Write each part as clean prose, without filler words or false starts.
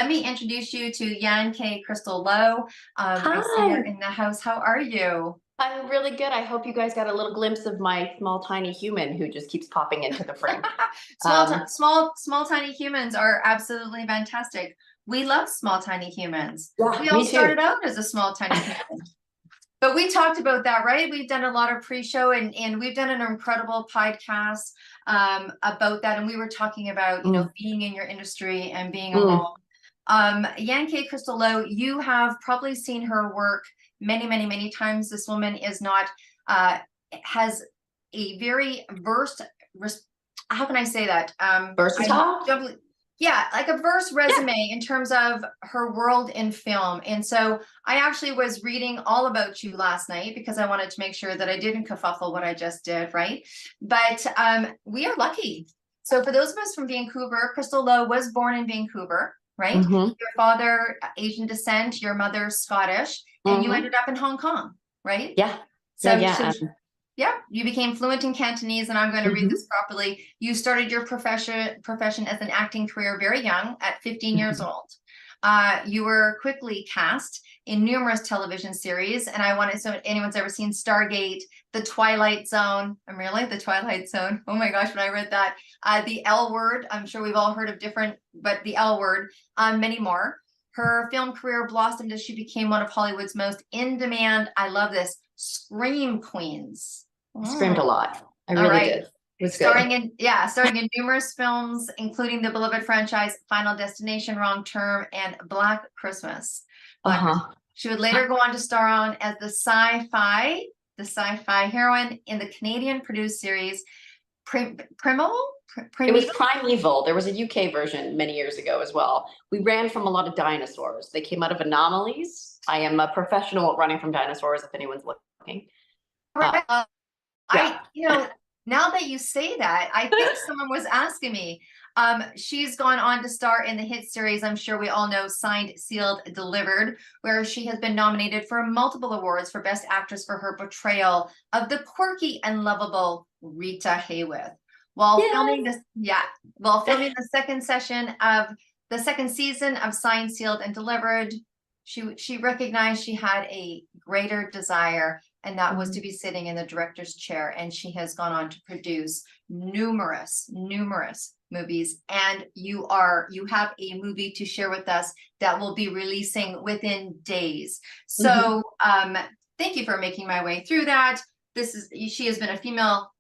let me introduce you to Yan K. Crystal Lowe. I see her Hi, in the house. How are you? I'm really good. I hope you guys got a little glimpse of my small, tiny human who just keeps popping into the frame. Um, Small, tiny humans are absolutely fantastic. We love small, tiny humans. yeah, We all me too. started out as a small, tiny human. But we talked about that, right? We've done a lot of pre-show and we've done an incredible podcast about that. And we were talking about, Mm, being in your industry and being a mm. mom. Yan K. Crystal Lowe, you have probably seen her work many, many, many times. This woman is not, uh, has a very versed, how can I say that? I Versatile? definitely, yeah, like a verse Yeah. resume in terms of her world in film. And so I actually was reading all about you last night because I wanted to make sure that I didn't kerfuffle what I just did, right? But we are lucky. So for those of us from Vancouver, Crystal Lowe was born in Vancouver, right? Hmm. Your father, Asian descent, your mother, Scottish, and you ended Hmm. up in Hong Kong, right? Yeah. Yeah. So, Yeah. yeah, you became fluent in Cantonese, and I'm going to read Mhm. this properly. You started your profession as an acting career very young, at 15 years Mhm. old. You were quickly cast in numerous television series, and I wanted, so if anyone's ever seen Stargate, The Twilight Zone. I'm really The Twilight Zone. Oh my gosh, when I read that, the L Word. I'm sure we've all heard of different, but the L Word. Many more. Her film career blossomed as she became one of Hollywood's most in-demand, I love this, scream queens. I screamed a Mm. lot. I All really right. did. It was good. Starring in numerous films, including the beloved franchise Final Destination, Wrong Turn, and Black Christmas. Black Christmas. Uh-huh. She would later go on to star on as the sci-fi heroine in the Canadian produced series Primeval? It was Primeval? Primeval. There was a UK version many years ago as well. We ran from a lot of dinosaurs. They came out of anomalies. I am a professional at running from dinosaurs, if anyone's looking. Uh, I, yeah. now that you say that, I think someone was asking me. She's gone on to star in the hit series, I'm sure we all know, Signed, Sealed, Delivered, where she has been nominated for multiple awards for Best Actress for her portrayal of the quirky and lovable Rita Hayworth. While filming Yes. this, yeah, while filming the second season of Signed, Sealed, and Delivered, she recognized she had a greater desire, and that was to be sitting in the director's chair. And she has gone on to produce numerous movies. And you have a movie to share with us that will be releasing within days. Mhm. So thank you for making my way through that. She has been a female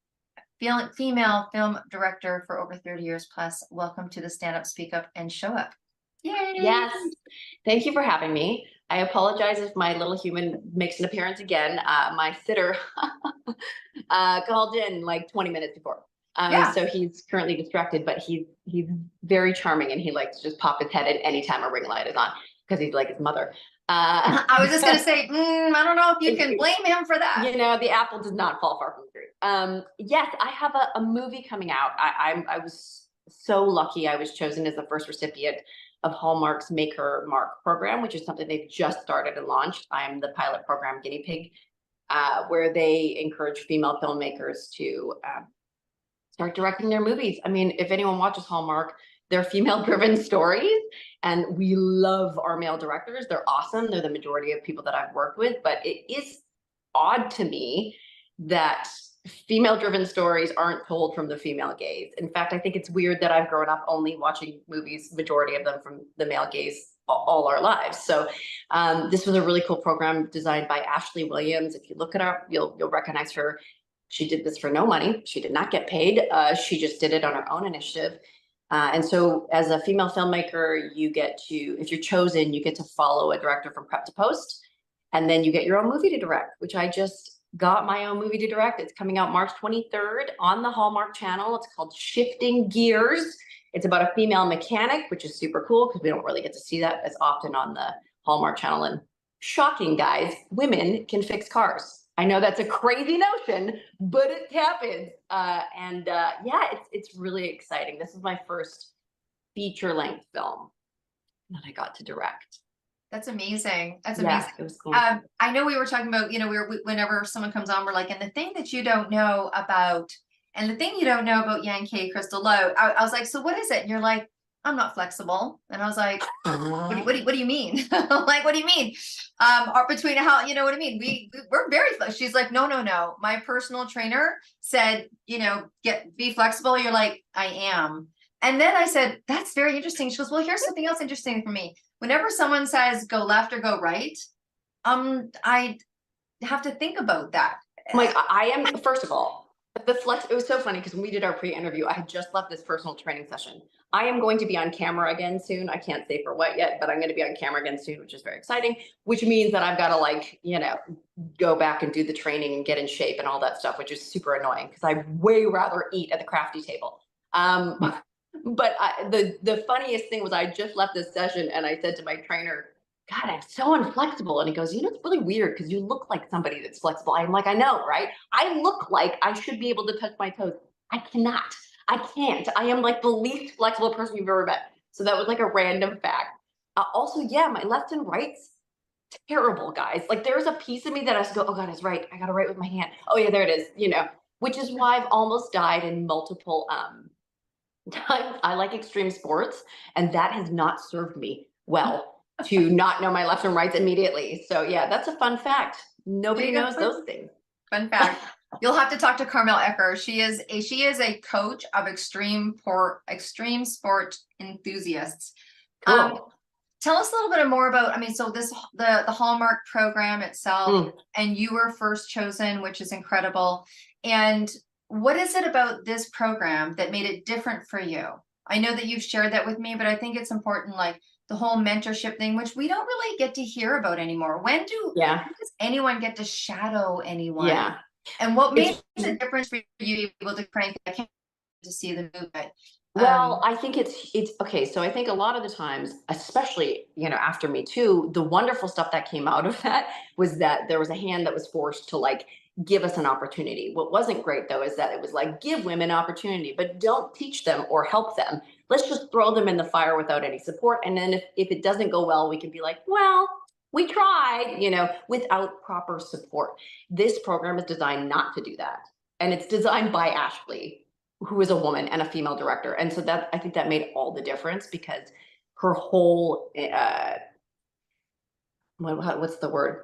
film director for over 30 years plus. Welcome to the Stand Up, Speak Up, and Show Up. Yay! Yes. Thank you for having me. I apologize if my little human makes an appearance again. My sitter called in like 20 minutes before. Yeah. So he's currently distracted, but he's very charming and he likes to just pop his head in anytime a ring light is on because he's like his mother. I was just going to say, I don't know if you can blame him for that. The apple does not fall far from the tree. Yes, I have a movie coming out. I was so lucky. I was chosen as the first recipient of Hallmark's Make Her Mark program, which is something they've just started and launched. I'm the pilot program guinea pig, where they encourage female filmmakers to start directing their movies. I mean, if anyone watches Hallmark, they're female-driven stories, and we love our male directors. They're awesome. They're the majority of people that I've worked with, but it is odd to me that female-driven stories aren't told from the female gaze. In fact, I think it's weird that I've grown up only watching movies, majority of them from the male gaze all our lives. So this was a really cool program designed by Ashley Williams. If you look it up, you'll recognize her. She did this for no money. She did not get paid. She just did it on her own initiative. And so as a female filmmaker, you get to, if you're chosen, you get to follow a director from prep to post. And then you get your own movie to direct, which I just got my own movie to direct. It's coming out March 23rd on the Hallmark channel. It's called Shifting Gears. It's about a female mechanic, which is super cool because we don't really get to see that as often on the Hallmark channel. And shocking, guys, women can fix cars. I know that's a crazy notion, but it happens. Yeah, it's really exciting. This is my first feature-length film that I got to direct. That's amazing. That's Yeah, amazing. it was cool. I know we were talking about, whenever someone comes on, we're like, and the thing that you don't know about, and the thing you don't know about Yan K. Crystal Lowe, I was like, so what is it? And you're like, I'm not flexible. And I was like, what do you mean? Like, what do you mean? Or between how, you know what I mean? We're very, she's like, no. My personal trainer said, be flexible. You're like, I am. And then I said, that's very interesting. She goes, well, here's something else interesting for me. Whenever someone says go left or go right, I have to think about that. Like, I am, first of all, it was so funny because when we did our pre-interview, I had just left this personal training session. I am going to be on camera again soon. I can't say for what yet, but I'm going to be on camera again soon, which is very exciting, which means that I've got to, like, go back and do the training and get in shape and all that stuff, which is super annoying because I'd way rather eat at the crafty table. But the funniest thing was I just left this session and I said to my trainer, God, I'm so inflexible. And he goes, it's really weird because you look like somebody that's flexible. I'm like, I know, right? I look like I should be able to touch my toes. I cannot. I can't. I am like the least flexible person you've ever met. So that was like a random fact. Also, yeah, my left and right's terrible, guys. Like, there's a piece of me that has to go, oh God, it's right. I got to write with my hand. Oh yeah, there it is. Which is why I've almost died in multiple times. I like extreme sports, and that has not served me well to not know my lefts and rights immediately. So yeah, that's a fun fact. Nobody knows those things. Fun fact. You'll have to talk to Carmel Ecker. She is a coach of extreme sport enthusiasts. Cool. Tell us a little bit more about, so the Hallmark program itself, and you were first chosen, which is incredible. And what is it about this program that made it different for you? I know that you've shared that with me, but I think it's important, like the whole mentorship thing, which we don't really get to hear about anymore. When does anyone get to shadow anyone? Yeah. And what made the difference for you to be able to crank to see the movement? Well, I think it's okay. So I think a lot of the times, especially, after Me Too, the wonderful stuff that came out of that was that there was a hand that was forced to, like, give us an opportunity. What wasn't great, though, is that it was like, give women opportunity, but don't teach them or help them. Let's just throw them in the fire without any support. And then if it doesn't go well, we can be like, well, we tried, without proper support. This program is designed not to do that. And it's designed by Ashley, who is a woman and a female director. And so I think that made all the difference, because her whole, what's the word?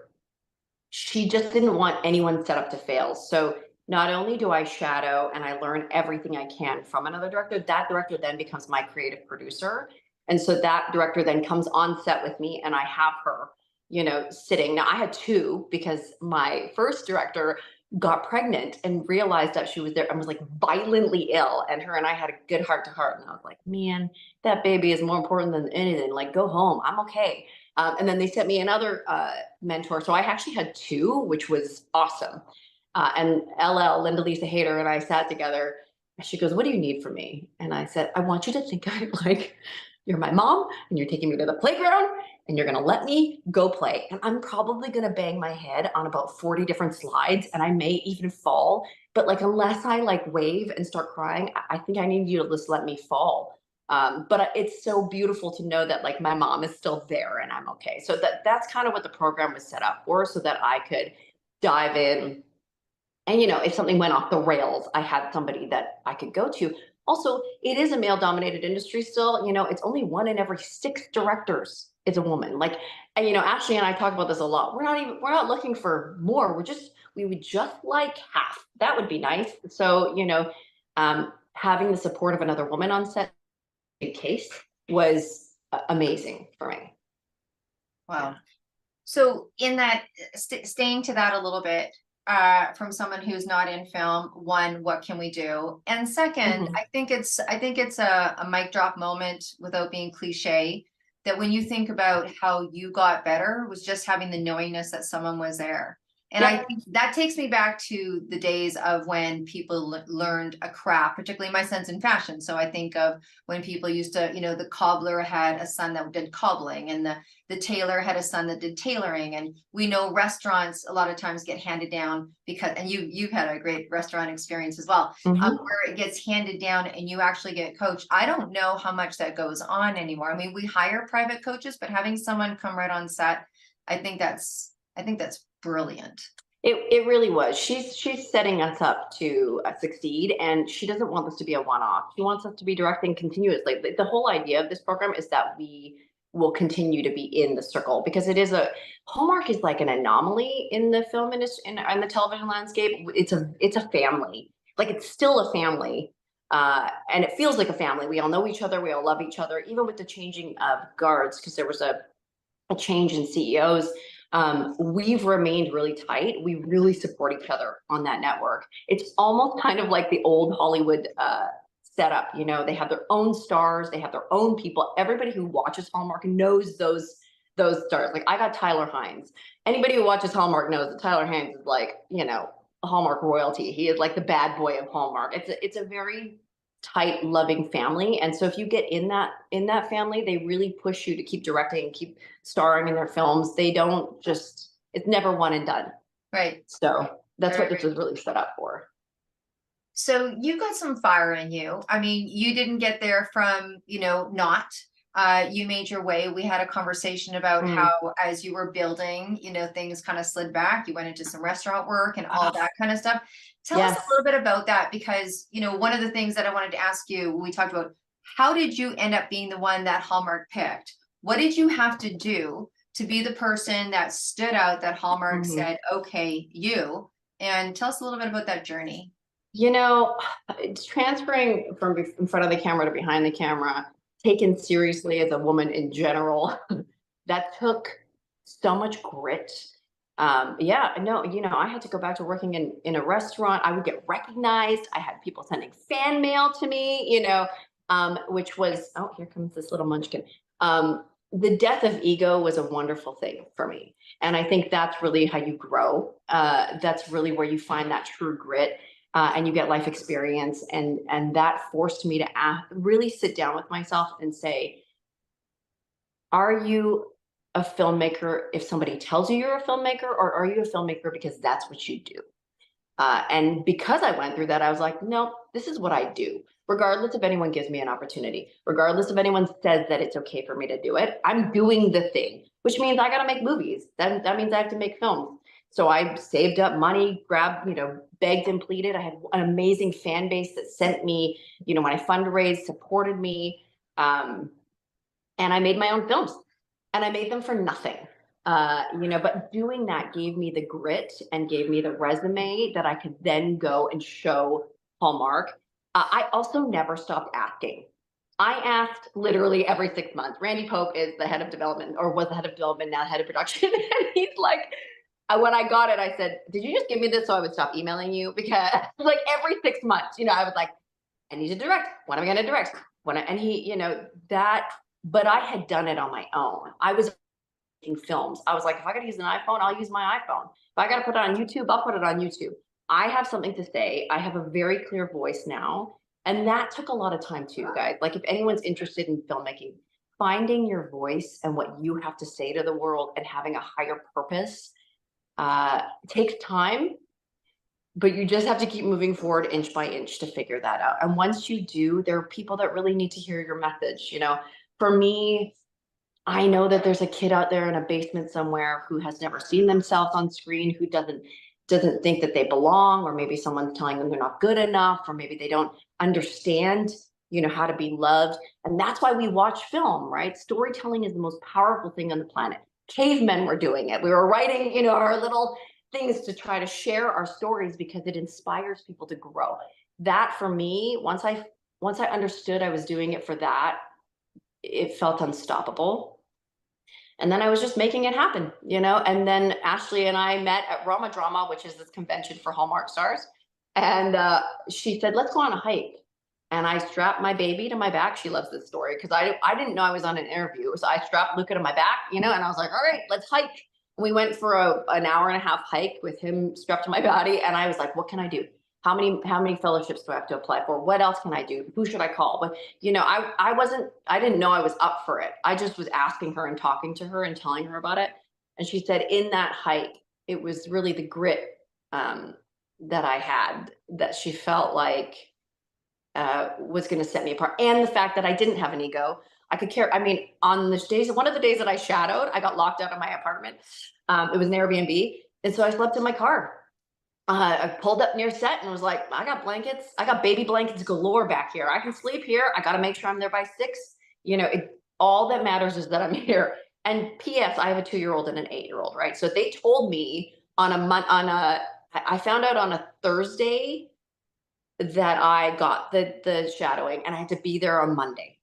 She just didn't want anyone set up to fail. So not only do I shadow and I learn everything I can from another director, that director then becomes my creative producer. And so that director then comes on set with me, and I have her, sitting. Now I had two, because my first director got pregnant and realized that she was there and was like violently ill, and her and I had a good heart to heart. And I was like, man, that baby is more important than anything. Like, go home. I'm okay. And then they sent me another mentor. So I actually had two, which was awesome. And Linda Lisa Hayter, and I sat together, and she goes, what do you need from me? And I said, I want you to think of it like you're my mom, and you're taking me to the playground, and you're going to let me go play. And I'm probably going to bang my head on about 40 different slides, and I may even fall. But like, unless I like wave and start crying, I think I need you to just let me fall. But it's so beautiful to know that, like, my mom is still there and I'm okay. So that's kind of what the program was set up for, so that I could dive in. And, if something went off the rails, I had somebody that I could go to. Also, it is a male-dominated industry still. It's only 1 in every 6 directors is a woman. Like, and, Ashley and I talk about this a lot. We're not looking for more. We would just like half. That would be nice. So, having the support of another woman on set in case was amazing for me. Wow. So in that, staying to that a little bit, from someone who's not in film, one, what can we do? And second, I think it's a mic drop moment, without being cliche, that when you think about how you got better was just having the knowingness that someone was there. And I think that takes me back to the days of when people learned a craft, particularly my son's in fashion. So I think of when people used to, the cobbler had a son that did cobbling, and the tailor had a son that did tailoring. And we know restaurants a lot of times get handed down because, and you've had a great restaurant experience as well, where it gets handed down and you actually get coached. I don't know how much that goes on anymore. I mean, we hire private coaches, but having someone come right on set, I think that's brilliant. It really was. She's setting us up to succeed, and she doesn't want this to be a one-off. She wants us to be directing continuously. The whole idea of this program is that we will continue to be in the circle, because it is a Hallmark is like an anomaly in the film industry, in the television landscape. It's a family. Like, it's still a family, and it feels like a family. We all know each other. We all love each other, even with the changing of guards, because there was a change in CEOs. We've remained really tight. We really support each other on that network. It's almost kind of like the old Hollywood setup. You know, they have their own stars, they have their own people. Everybody who watches Hallmark knows those stars. Like, I got Tyler Hines. Anybody who watches Hallmark knows that Tyler Hines is like, you know, Hallmark royalty. He is like the bad boy of Hallmark. It's a very tight, loving family. And so if you get in that family, they really push you to keep directing and keep starring in their films. They don't just, it's never one and done. Right. So that's what Right. this was really set up for. So you got some fire in you. I mean, you didn't get there from, not. You made your way. We had a conversation about Mm. how, as you were building, things kind of slid back. You went into some restaurant work and all that kind of stuff. Tell us a Yes. little bit about that, because, one of the things that I wanted to ask you when we talked about, how did you end up being the one that Hallmark picked? What did you have to do to be the person that stood out, that Hallmark Mhm. said, okay, you? And tell us a little bit about that journey. You know, it's transferring from in front of the camera to behind the camera, taken seriously as a woman in general, that took so much grit. Yeah, no, I had to go back to working in a restaurant. I would get recognized. I had people sending fan mail to me, which was, oh, here comes this little munchkin. The death of ego was a wonderful thing for me. And I think that's really how you grow. That's really where you find that true grit, and you get life experience, and that forced me to really sit down with myself and say, are you a filmmaker if somebody tells you you're a filmmaker, or are you a filmmaker because that's what you do? And because I went through that, I was like, no, this is what I do. Regardless if anyone gives me an opportunity, regardless if anyone says that it's okay for me to do it, I'm doing the thing, which means I got to make movies. That means I have to make films. So I saved up money, grabbed, begged and pleaded. I had an amazing fan base that sent me, when I fundraised, supported me. And I made my own films, and I made them for nothing. But doing that gave me the grit and gave me the resume that I could then go and show Hallmark. I also never stopped asking. I asked literally every 6 months. Randy Pope is the head of development, or was the head of development, now head of production. And he's like, when I got it, I said, did you just give me this so I would stop emailing you? Because like every 6 months, I was like, I need to direct. When am I going to direct? And he, that, but I had done it on my own. I was making films. I was like, if I got to use an iPhone, I'll use my iPhone. If I got to put it on YouTube, I'll put it on YouTube. I have something to say. I have a very clear voice now. And that took a lot of time too, guys. Like, if anyone's interested in filmmaking, finding your voice and what you have to say to the world and having a higher purpose takes time, but you just have to keep moving forward inch by inch to figure that out. And once you do, there are people that really need to hear your message. For me, I know that there's a kid out there in a basement somewhere who has never seen themselves on screen, who doesn't think that they belong, or maybe someone's telling them they're not good enough, or maybe they don't understand, how to be loved. And that's why we watch film, right? Storytelling is the most powerful thing on the planet. Cavemen were doing it. We were writing, our little things to try to share our stories because it inspires people to grow. That, for me, once I understood I was doing it for that, it felt unstoppable. And then I was just making it happen, And then Ashley and I met at Roma Drama, which is this convention for Hallmark stars. And she said, let's go on a hike. And I strapped my baby to my back. She loves this story because I didn't know I was on an interview. So I strapped Luca to my back, and I was like, all right, let's hike. We went for an hour and a half hike with him strapped to my body. And I was like, what can I do? How many fellowships do I have to apply for? What else can I do? Who should I call? But I didn't know I was up for it. I just was asking her and talking to her and telling her about it. And she said, in that hike, it was really the grit that I had that she felt like was going to set me apart. And the fact that I didn't have an ego. I could care. I mean, one of the days that I shadowed, I got locked out of my apartment. It was an Airbnb. And so I slept in my car. I pulled up near set and was like, I got blankets. I got baby blankets galore back here. I can sleep here. I got to make sure I'm there by 6. All that matters is that I'm here. And P.S. I have a 2-year-old and an 8-year-old, right? So they told me I found out on a Thursday that I got the shadowing, and I had to be there on Monday.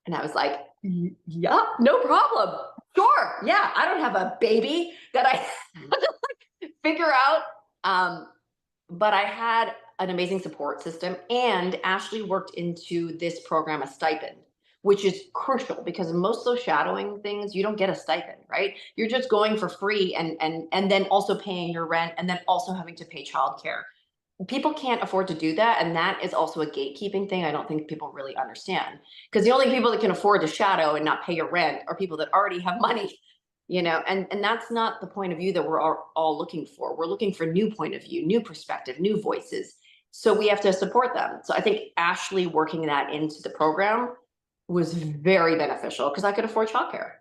And I was like, yeah, no problem. Sure. Yeah. I don't have a baby that I figure out. But I had an amazing support system, and Ashley worked into this program a stipend, which is crucial because most of those shadowing things, you don't get a stipend, right? You're just going for free and then also paying your rent and then also having to pay childcare. People can't afford to do that, and that is also a gatekeeping thing I don't think people really understand, because the only people that can afford to shadow and not pay your rent are people that already have money, and that's not the point of view that we're all looking for. We're looking for new point of view, new perspective, new voices, so we have to support them. So I think Ashley working that into the program was very beneficial because I could afford childcare,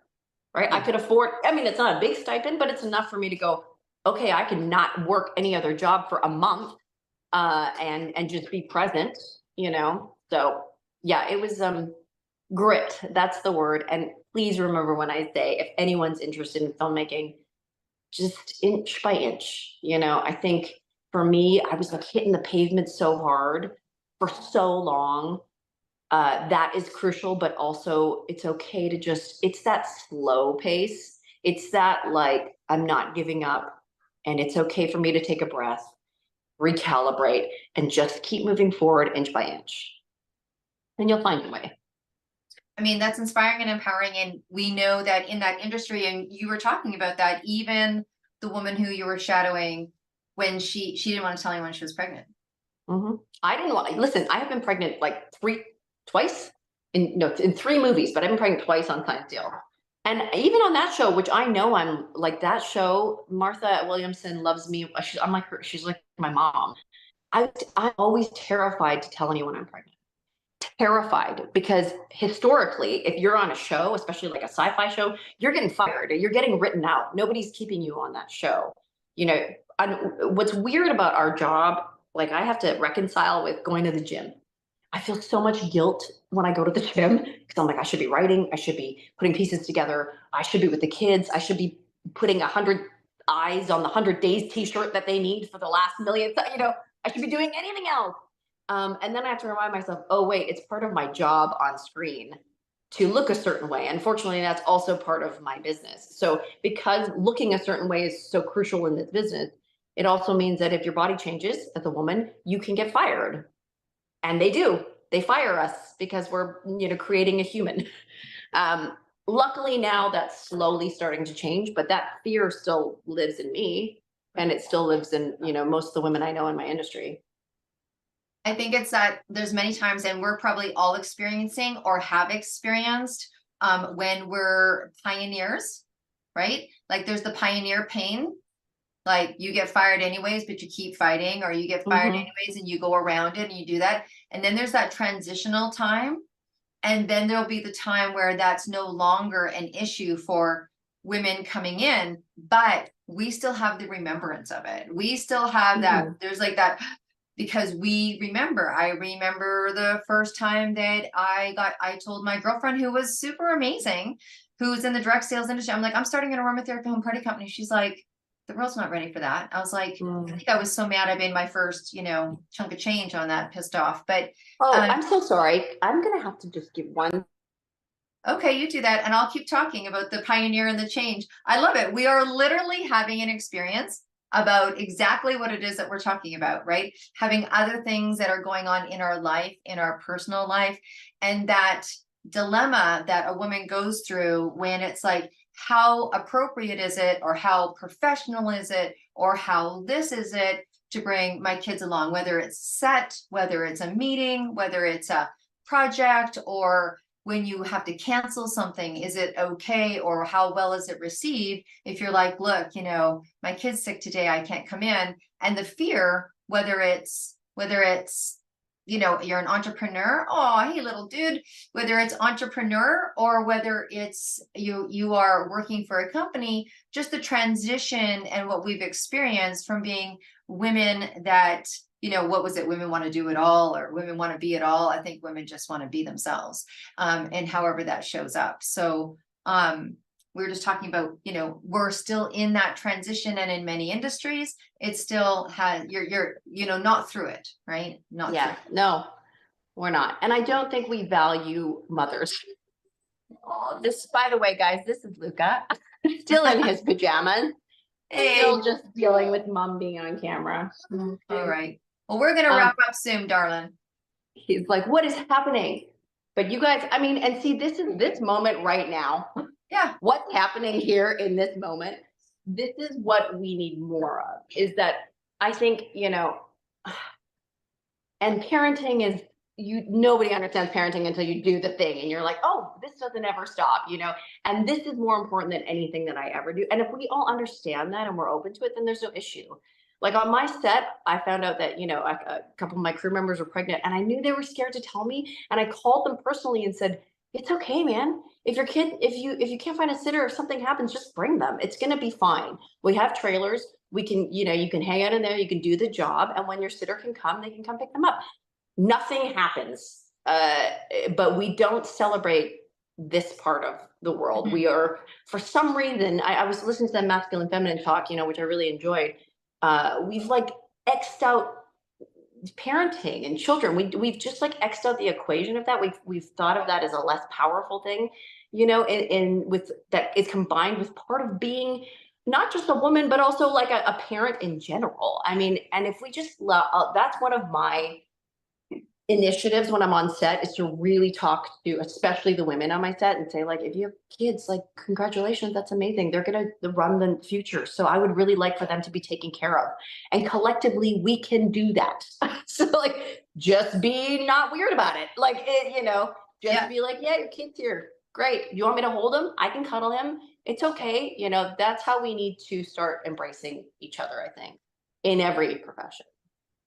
right? I could afford, I mean, it's not a big stipend, but it's enough for me to go, okay, I can not work any other job for a month, and just be present, So yeah, it was grit. That's the word. And please remember when I say, if anyone's interested in filmmaking, just inch by inch. I think for me, I was like hitting the pavement so hard for so long. That is crucial, but also it's okay to it's that slow pace. It's that like, I'm not giving up, and it's okay for me to take a breath, recalibrate, and just keep moving forward inch by inch. And you'll find your way. I mean, that's inspiring and empowering. And we know that in that industry, and you were talking about that, even the woman who you were shadowing, when she didn't want to tell anyone she was pregnant. Mm-hmm. I didn't want, listen, I have been pregnant like twice in 3 movies, but I've been pregnant twice on Science Deal. And even on that show, which I know I'm like, that show, Martha Williamson loves me. I'm like her, she's like my mom. I'm always terrified to tell anyone I'm pregnant. Terrified, because historically, if you're on a show, especially like a sci-fi show, you're getting fired or you're getting written out. Nobody's keeping you on that show. What's weird about our job, like I have to reconcile with going to the gym. I feel so much guilt when I go to the gym because I'm like, I should be writing, I should be putting pieces together, I should be with the kids, I should be putting 100 eyes on the 100 days t-shirt that they need for the last million, I should be doing anything else. And then I have to remind myself, oh wait, it's part of my job on screen to look a certain way. Unfortunately, that's also part of my business. So because looking a certain way is so crucial in this business, it also means that if your body changes as a woman, you can get fired. And they do. They fire us because we're, creating a human. Luckily now that's slowly starting to change, but that fear still lives in me, and it still lives in, most of the women I know in my industry. I think it's that there's many times, and we're probably all experiencing or have experienced, when we're pioneers, right? Like there's the pioneer pain. Like you get fired anyways, but you keep fighting, or you get fired anyways and you go around it and you do that. And then there's that transitional time. And then there'll be the time where that's no longer an issue for women coming in, but we still have the remembrance of it. We still have that, there's like that, because I remember the first time that I told my girlfriend, who was super amazing, who's in the direct sales industry, I'm like, I'm starting an aromatherapy home party company. She's like, the world's not ready for that. I was like, I think I was so mad I made my first, chunk of change on that, pissed off. But I'm so sorry. I'm gonna have to just give one. Okay, you do that, and I'll keep talking about the pioneer and the change. I love it. We are literally having an experience about exactly what it is that we're talking about, right? Having other things that are going on in our life, in our personal life, and that dilemma that a woman goes through when it's like, how appropriate is it, or how professional is it, or how this is it to bring my kids along, whether it's set, whether it's a meeting, whether it's a project, or when you have to cancel something, is it okay, or how well is it received? If you're like, look, my kid's sick today, I can't come in. And the fear, whether it's you know, you're an entrepreneur, oh, hey, little dude, whether it's entrepreneur or whether it's you are working for a company, just the transition and what we've experienced from being women that, you know, what was it? Women want to do it all, or women want to be it all. I think women just want to be themselves, and however that shows up. So, we were just talking about, you know, we're still in that transition, and in many industries, it still has, you're, you know, not through it, right? Not Yeah, through. no, we're not. And I don't think we value mothers. Oh, this, by the way, guys, this is Luca, still in his pajamas, Hey, still just dealing with mom being on camera. all right. Well, we're gonna wrap up soon, darling. He's like, what is happening? But you guys, I mean, and see, this is this moment right now. Yeah. What's happening here in this moment? This is what we need more of, is that I think, you know, and parenting is, nobody understands parenting until you do the thing and you're like, oh, this doesn't ever stop, you know, and this is more important than anything that I ever do. And if we all understand that and we're open to it, then there's no issue. Like on my set, I found out that, you know, a couple of my crew members were pregnant, and I knew they were scared to tell me. And I called them personally and said, it's okay, man. If your kid, if you can't find a sitter, if something happens, just bring them. It's going to be fine. We have trailers. We can, you know, you can hang out in there. You can do the job. And when your sitter can come, they can come pick them up. Nothing happens. But we don't celebrate this part of the world. We are, for some reason, I was listening to that masculine feminine talk, you know, which I really enjoyed. We've like X'd out parenting and children. We've just like X'd out the equation of that. We've thought of that as a less powerful thing, you know, and with that is combined with part of being not just a woman, but also like a parent in general. I mean, and if we just that's one of my initiatives when I'm on set, is to really talk to especially the women on my set and say, like, if you have kids, like, congratulations, that's amazing. They're going to run the future. So I would really like for them to be taken care of. And collectively, we can do that. So like, just be not weird about it. Like, it, you know, just be like, yeah, your kid's here. Great. You want me to hold him? I can cuddle him. It's okay. You know, that's how we need to start embracing each other, I think, in every profession.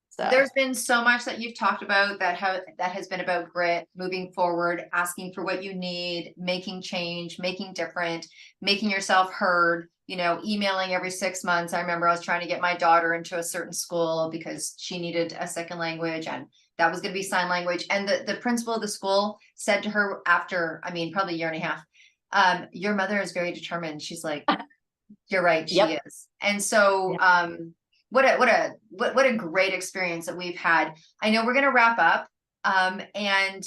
So. There's been so much that you've talked about that has been about grit, moving forward, asking for what you need, making change, making different, making yourself heard, you know, emailing every 6 months. I remember I was trying to get my daughter into a certain school because she needed a second language, and that was going to be sign language. And the principal of the school said to her after, I mean, probably a year and a half, your mother is very determined. She's like, you're right, she is. And so, what a great experience that we've had. I know we're going to wrap up. And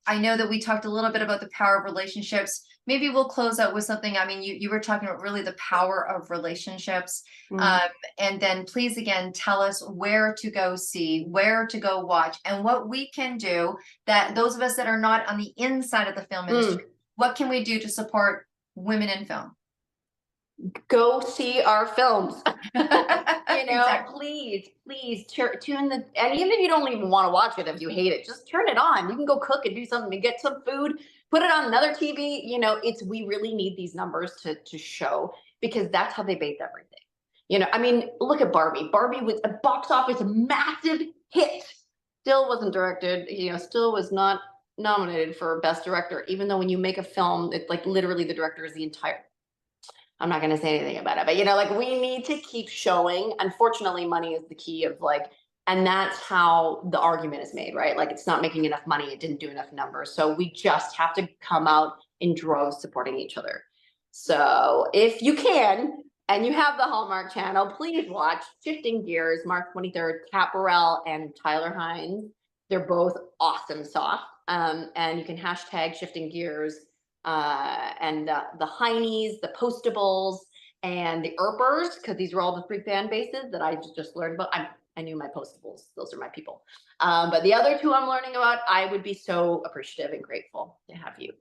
I know that we talked a little bit about the power of relationships. Maybe we'll close out with something. I mean, you were talking about really the power of relationships. And then please, again, tell us where to go see, where to go watch, and what we can do, that those of us that are not on the inside of the film industry, what can we do to support women in film? Go see our films. You know, Exactly. please tune the, and even if you don't even want to watch it, if you hate it, just turn it on. You can go cook and do something and get some food, put it on another TV. You know, we really need these numbers to show, because that's how they base everything. You know, I mean, look at Barbie. Barbie was a box office massive hit. Still wasn't directed, you know, still was not nominated for Best Director, even though when you make a film, it's like literally the director is the entire, I'm not going to say anything about it, but you know, like, we need to keep showing. Unfortunately, money is the key of like, and that's how the argument is made, right? Like, it's not making enough money. It didn't do enough numbers. So we just have to come out in droves supporting each other. So if you can, and you have the Hallmark channel, please watch Shifting Gears, March 23rd, Kat Burrell and Tyler Hines. They're both awesome sauce. And you can hashtag Shifting Gears. And the Heinies, the Postables, and the Erpers, because these are all the 3 fan bases that I just learned about. I knew my Postables; those are my people. But the other 2 I'm learning about, I would be so appreciative and grateful to have you.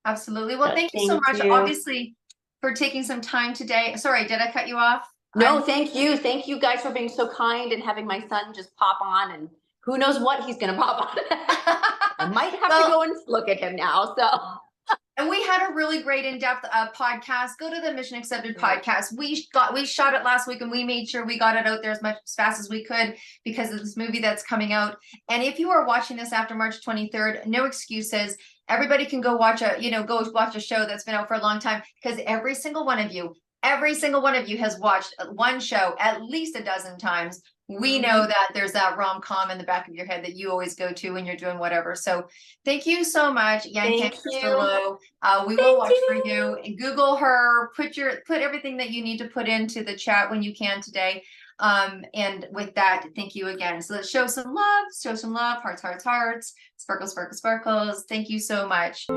Absolutely. Well, thank you so much, obviously, for taking some time today. Sorry, did I cut you off? No, thank you. Thank you guys for being so kind and having my son just pop on, and who knows what he's going to pop on. I might have to go and look at him now. So. And we had a really great in-depth podcast. Go to the Mission Accepted Right. podcast. We shot it last week and we made sure we got it out there as fast as we could because of this movie that's coming out. And if you are watching this after March 23rd, no excuses. Everybody can go watch a show that's been out for a long time, because every single one of you has watched one show at least a dozen times. We know that there's that rom-com in the back of your head that you always go to when you're doing whatever. So thank you so much, Thank Crystal you. Lowe. We will watch for you. Google her, put everything that you need to put into the chat when you can today. And with that, thank you again. So let's show some love, hearts, hearts, hearts, sparkles, sparkles, sparkles. Thank you so much.